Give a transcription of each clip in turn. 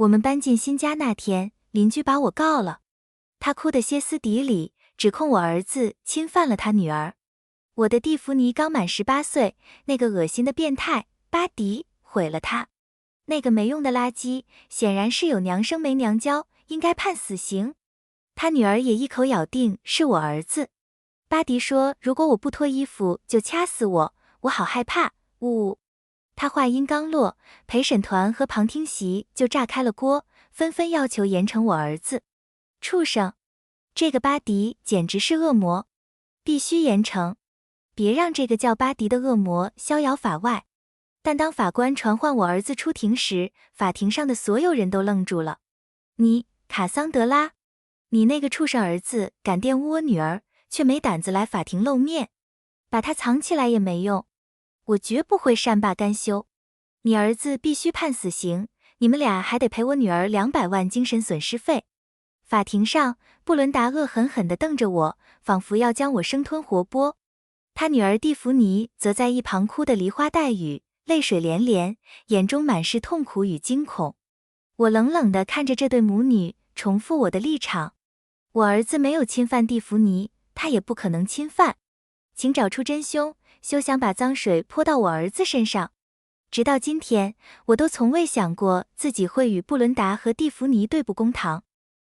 我们搬进新家那天，邻居把我告了，他哭得歇斯底里，指控我儿子侵犯了他女儿。我的蒂芙尼刚满18岁，那个恶心的变态巴迪毁了他。那个没用的垃圾，显然是有娘生没娘教，应该判死刑。他女儿也一口咬定是我儿子。巴迪说如果我不脱衣服就掐死我，我好害怕，呜。他话音刚落，陪审团和旁听席就炸开了锅，纷纷要求严惩我儿子。畜生！这个巴迪简直是恶魔，必须严惩，别让这个叫巴迪的恶魔逍遥法外。但当法官传唤我儿子出庭时，法庭上的所有人都愣住了。你，卡桑德拉，你那个畜生儿子敢玷污我女儿，却没胆子来法庭露面，把他藏起来也没用。我绝不会善罢甘休，你儿子必须判死刑，你们俩还得赔我女儿200万精神损失费。法庭上，布伦达恶狠狠地瞪着我，仿佛要将我生吞活剥。他女儿蒂芙尼则在一旁哭得梨花带雨，泪水连连，眼中满是痛苦与惊恐。我冷冷地看着这对母女，重复我的立场。我儿子没有侵犯蒂芙尼，他也不可能侵犯。请找出真凶，休想把脏水泼到我儿子身上。直到今天，我都从未想过自己会与布伦达和蒂芙尼对簿公堂。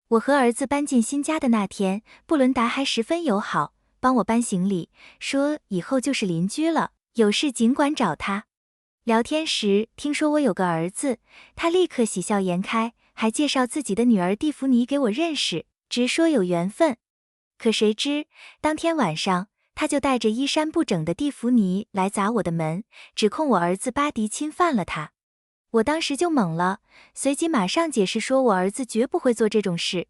我和儿子搬进新家的那天，布伦达还十分友好，帮我搬行李，说以后就是邻居了，有事尽管找他。聊天时听说我有个儿子，他立刻喜笑颜开，还介绍自己的女儿蒂芙尼给我认识，直说有缘分。可谁知，当天晚上，他就带着衣衫不整的蒂芙尼来砸我的门，指控我儿子巴迪侵犯了他。我当时就懵了，随即马上解释说我儿子绝不会做这种事。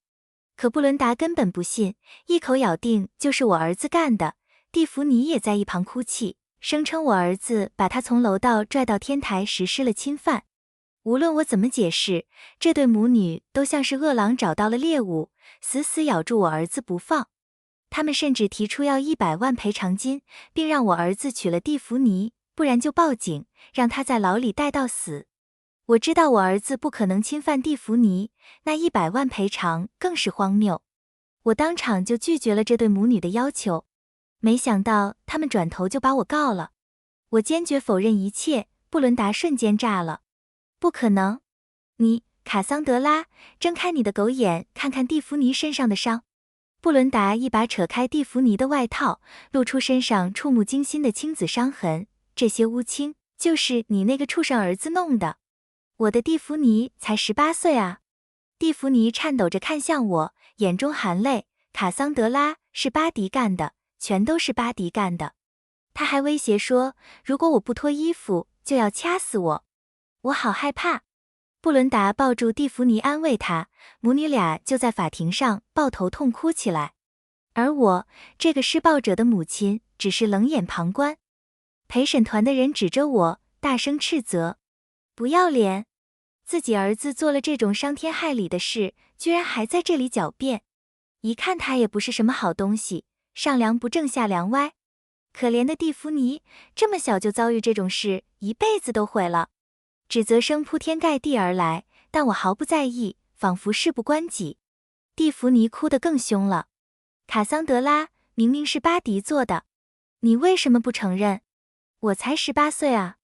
可布伦达根本不信，一口咬定就是我儿子干的。蒂芙尼也在一旁哭泣，声称我儿子把他从楼道拽到天台实施了侵犯。无论我怎么解释，这对母女都像是饿狼找到了猎物，死死咬住我儿子不放。他们甚至提出要100万赔偿金，并让我儿子娶了蒂芙尼，不然就报警，让他在牢里待到死。我知道我儿子不可能侵犯蒂芙尼，那100万赔偿更是荒谬。我当场就拒绝了这对母女的要求，没想到他们转头就把我告了。我坚决否认一切，布伦达瞬间炸了。不可能！你，卡桑德拉，睁开你的狗眼，看看蒂芙尼身上的伤。布伦达一把扯开蒂芙尼的外套，露出身上触目惊心的青紫伤痕，这些乌青就是你那个畜生儿子弄的。我的蒂芙尼才18岁啊！蒂芙尼颤抖着看向我，眼中含泪。卡桑德拉，是巴迪干的，全都是巴迪干的。他还威胁说，如果我不脱衣服，就要掐死我。我好害怕。布伦达抱住蒂芙尼安慰她，母女俩就在法庭上抱头痛哭起来。而我，这个施暴者的母亲，只是冷眼旁观。陪审团的人指着我，大声斥责：不要脸！自己儿子做了这种伤天害理的事，居然还在这里狡辩。一看他也不是什么好东西，上梁不正下梁歪。可怜的蒂芙尼，这么小就遭遇这种事，一辈子都毁了。指责声铺天盖地而来，但我毫不在意，仿佛事不关己。蒂芙尼哭得更凶了。卡桑德拉，明明是巴迪做的，你为什么不承认？我才18岁啊！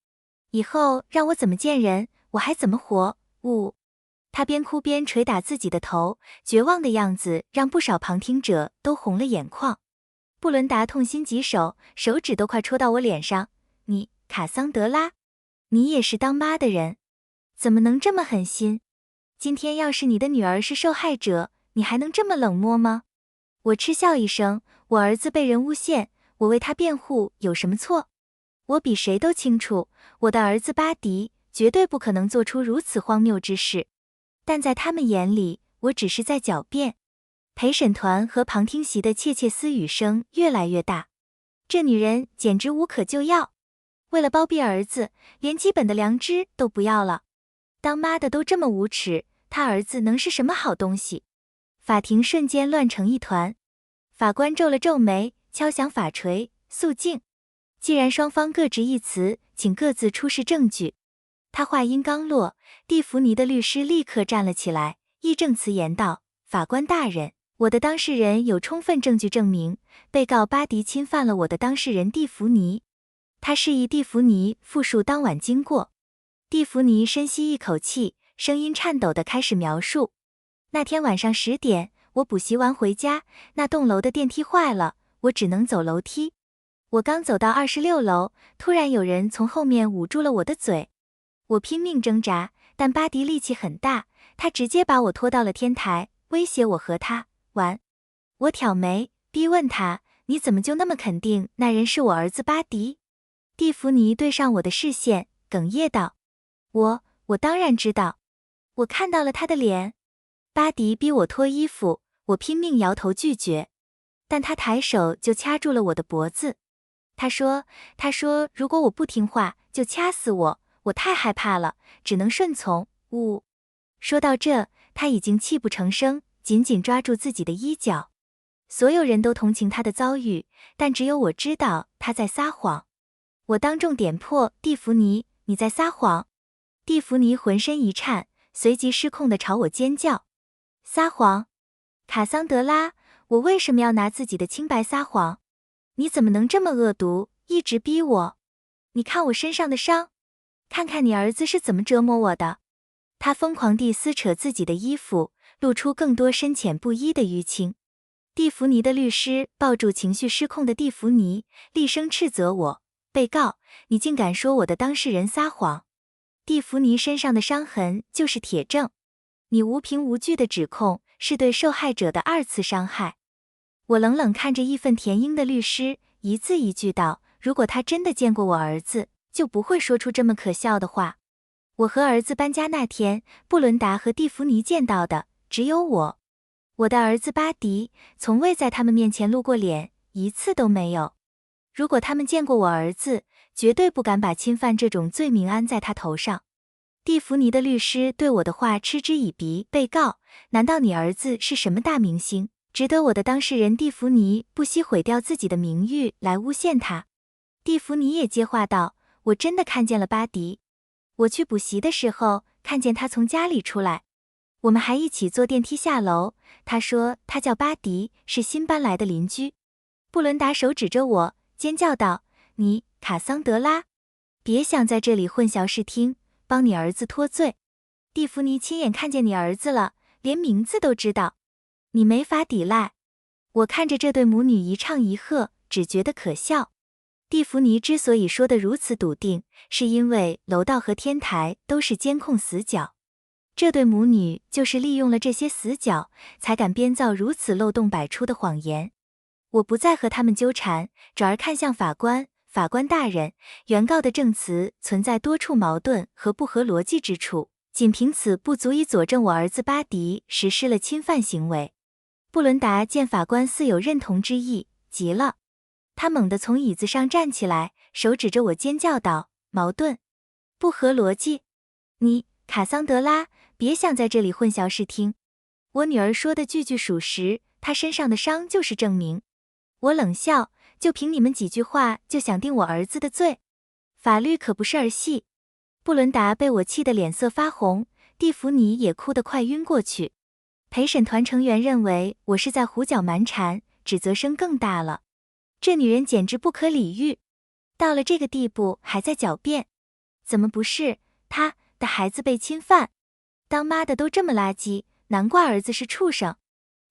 以后让我怎么见人，我还怎么活？呜！他边哭边捶打自己的头，绝望的样子让不少旁听者都红了眼眶。布伦达痛心疾首，手指都快戳到我脸上。你，卡桑德拉，你也是当妈的人，怎么能这么狠心？今天要是你的女儿是受害者，你还能这么冷漠吗？我嗤笑一声，我儿子被人诬陷，我为他辩护有什么错？我比谁都清楚，我的儿子巴迪绝对不可能做出如此荒谬之事。但在他们眼里，我只是在狡辩。陪审团和旁听席的窃窃私语声越来越大。这女人简直无可救药，为了包庇儿子，连基本的良知都不要了。当妈的都这么无耻，他儿子能是什么好东西？法庭瞬间乱成一团。法官皱了皱眉，敲响法锤，肃静。既然双方各执一词，请各自出示证据。他话音刚落，蒂芙尼的律师立刻站了起来，义正辞严道：“法官大人，我的当事人有充分证据证明，被告巴迪侵犯了我的当事人蒂芙尼。”他示意蒂芙尼复述当晚经过。蒂芙尼深吸一口气，声音颤抖地开始描述：那天晚上10点，我补习完回家，那栋楼的电梯坏了，我只能走楼梯。我刚走到26楼，突然有人从后面捂住了我的嘴。我拼命挣扎，但巴迪力气很大，他直接把我拖到了天台，威胁我和他玩。我挑眉，逼问他：你怎么就那么肯定那人是我儿子巴迪？蒂芙尼对上我的视线，哽咽道：我当然知道，我看到了他的脸。巴迪逼我脱衣服，我拼命摇头拒绝，但他抬手就掐住了我的脖子。他说如果我不听话，就掐死我。我太害怕了，只能顺从。说到这，他已经泣不成声，紧紧抓住自己的衣角。所有人都同情他的遭遇，但只有我知道他在撒谎。我当众点破：蒂芙尼，你在撒谎！蒂芙尼浑身一颤，随即失控地朝我尖叫：撒谎！卡桑德拉，我为什么要拿自己的清白撒谎？你怎么能这么恶毒，一直逼我？你看我身上的伤，看看你儿子是怎么折磨我的。他疯狂地撕扯自己的衣服，露出更多深浅不一的淤青。蒂芙尼的律师抱住情绪失控的蒂芙尼，厉声斥责我：被告，你竟敢说我的当事人撒谎！蒂芙尼身上的伤痕就是铁证，你无凭无据的指控是对受害者的2次伤害。我冷冷看着义愤填膺的律师，一字一句道：如果他真的见过我儿子，就不会说出这么可笑的话。我和儿子搬家那天，布伦达和蒂芙尼见到的只有我。我的儿子巴迪从未在他们面前露过脸，一次都没有。如果他们见过我儿子，绝对不敢把侵犯这种罪名安在他头上。蒂芙尼的律师对我的话嗤之以鼻：被告，难道你儿子是什么大明星，值得我的当事人蒂芙尼不惜毁掉自己的名誉来诬陷他？蒂芙尼也接话道：我真的看见了巴迪，我去补习的时候看见他从家里出来，我们还一起坐电梯下楼。他说他叫巴迪，是新搬来的邻居。布伦达手指着我，尖叫道：你，卡桑德拉，别想在这里混淆视听，帮你儿子脱罪。蒂芙尼亲眼看见你儿子了，连名字都知道，你没法抵赖。我看着这对母女一唱一和，只觉得可笑。蒂芙尼之所以说得如此笃定，是因为楼道和天台都是监控死角。这对母女就是利用了这些死角，才敢编造如此漏洞百出的谎言。我不再和他们纠缠，转而看向法官：法官大人，原告的证词存在多处矛盾和不合逻辑之处，仅凭此不足以佐证我儿子巴迪实施了侵犯行为。布伦达见法官似有认同之意，急了。他猛地从椅子上站起来，手指着我尖叫道：矛盾，不合逻辑！你，卡桑德拉，别想在这里混淆视听。我女儿说的句句属实，她身上的伤就是证明。我冷笑，就凭你们几句话就想定我儿子的罪？法律可不是儿戏。布伦达被我气得脸色发红，蒂芙尼也哭得快晕过去。陪审团成员认为我是在胡搅蛮缠，指责声更大了。这女人简直不可理喻，到了这个地步还在狡辩。怎么不是她的孩子被侵犯？当妈的都这么垃圾，难怪儿子是畜生。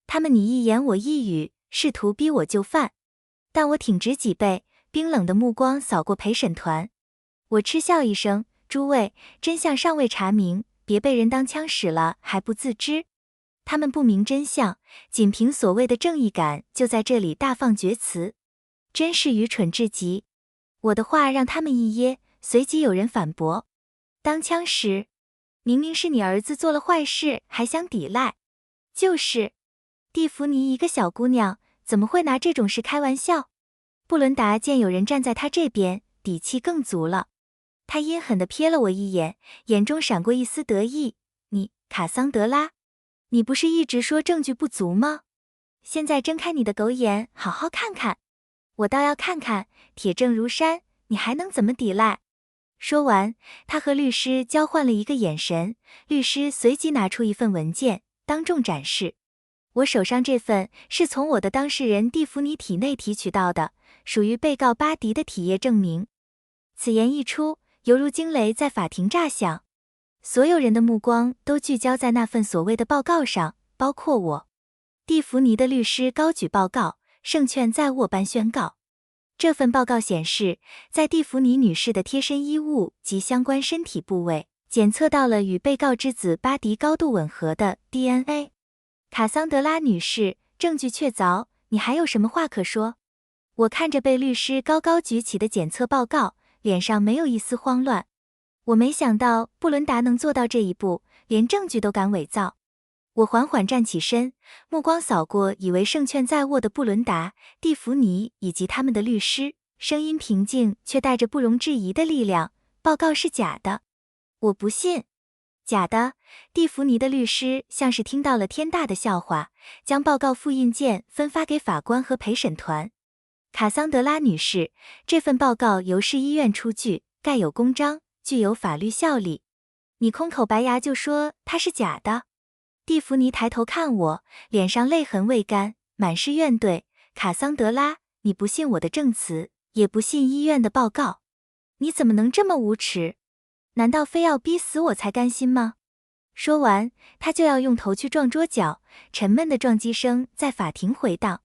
他们你一言我一语，试图逼我就范。但我挺直脊背，冰冷的目光扫过陪审团。我嗤笑一声：诸位，真相尚未查明，别被人当枪使了还不自知。他们不明真相，仅凭所谓的正义感就在这里大放厥词，真是愚蠢至极。我的话让他们一噎，随即有人反驳：当枪使？明明是你儿子做了坏事，还想抵赖。就是，蒂芙尼一个小姑娘，怎么会拿这种事开玩笑？布伦达见有人站在他这边，底气更足了。他阴狠地瞥了我一眼，眼中闪过一丝得意：你，卡桑德拉，你不是一直说证据不足吗？现在睁开你的狗眼，好好看看。我倒要看看，铁证如山，你还能怎么抵赖？说完，他和律师交换了一个眼神，律师随即拿出一份文件，当众展示。我手上这份是从我的当事人蒂芙尼体内提取到的，属于被告巴迪的体液证明。此言一出，犹如惊雷在法庭炸响，所有人的目光都聚焦在那份所谓的报告上，包括我。蒂芙尼的律师高举报告，胜券在握般宣告。这份报告显示，在蒂芙尼女士的贴身衣物及相关身体部位，检测到了与被告之子巴迪高度吻合的 DNA。卡桑德拉女士，证据确凿，你还有什么话可说？我看着被律师高高举起的检测报告，脸上没有一丝慌乱。我没想到布伦达能做到这一步，连证据都敢伪造。我缓缓站起身，目光扫过以为胜券在握的布伦达、蒂芙尼以及他们的律师，声音平静却带着不容置疑的力量：报告是假的。我不信。假的。蒂芙尼的律师像是听到了天大的笑话，将报告复印件分发给法官和陪审团。卡桑德拉女士，这份报告由市医院出具，盖有公章，具有法律效力。你空口白牙就说它是假的？蒂芙尼抬头看我，脸上泪痕未干，满是怨怼。卡桑德拉，你不信我的证词，也不信医院的报告，你怎么能这么无耻？难道非要逼死我才甘心吗？说完，他就要用头去撞桌角，沉闷的撞击声在法庭回荡。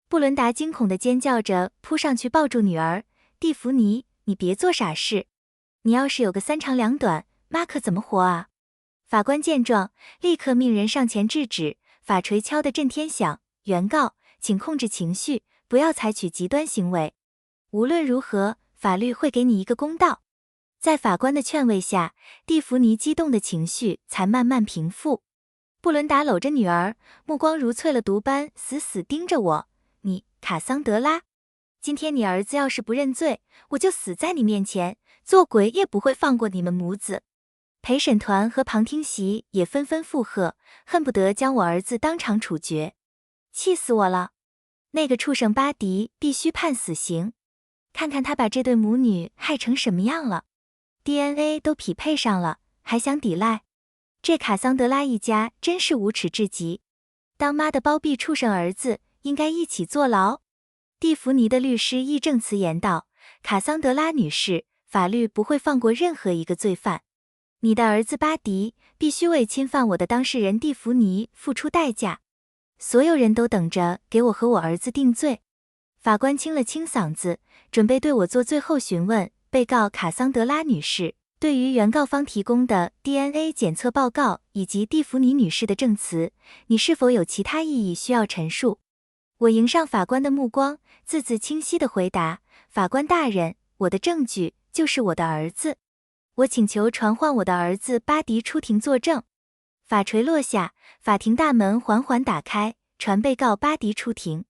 布伦达惊恐地尖叫着扑上去抱住女儿。蒂芙尼，你别做傻事，你要是有个三长两短，妈可怎么活啊？法官见状，立刻命人上前制止，法锤敲得震天响。原告，请控制情绪，不要采取极端行为。无论如何，法律会给你一个公道。在法官的劝慰下，蒂芙尼激动的情绪才慢慢平复。布伦达搂着女儿，目光如淬了毒般死死盯着我。你，卡桑德拉，今天你儿子要是不认罪，我就死在你面前，做鬼也不会放过你们母子。陪审团和旁听席也纷纷附和，恨不得将我儿子当场处决。气死我了！那个畜生巴迪必须判死刑，看看他把这对母女害成什么样了。DNA 都匹配上了，还想抵赖？这卡桑德拉一家真是无耻至极！当妈的包庇畜生儿子，应该一起坐牢。蒂芙尼的律师义正辞严道：卡桑德拉女士，法律不会放过任何一个罪犯。你的儿子巴迪必须为侵犯我的当事人蒂芙尼付出代价。所有人都等着给我和我儿子定罪。法官清了清嗓子，准备对我做最后询问。被告卡桑德拉女士，对于原告方提供的 DNA 检测报告以及蒂芙尼女士的证词，你是否有其他异议需要陈述？我迎上法官的目光，字字清晰地回答：法官大人，我的证据就是我的儿子。我请求传唤我的儿子巴迪出庭作证。法锤落下，法庭大门缓缓打开，传被告巴迪出庭。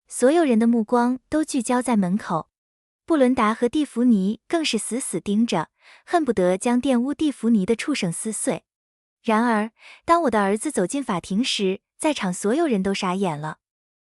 所有人的目光都聚焦在门口。布伦达和蒂芙尼更是死死盯着，恨不得将玷污蒂芙尼的畜生撕碎。然而，当我的儿子走进法庭时，在场所有人都傻眼了。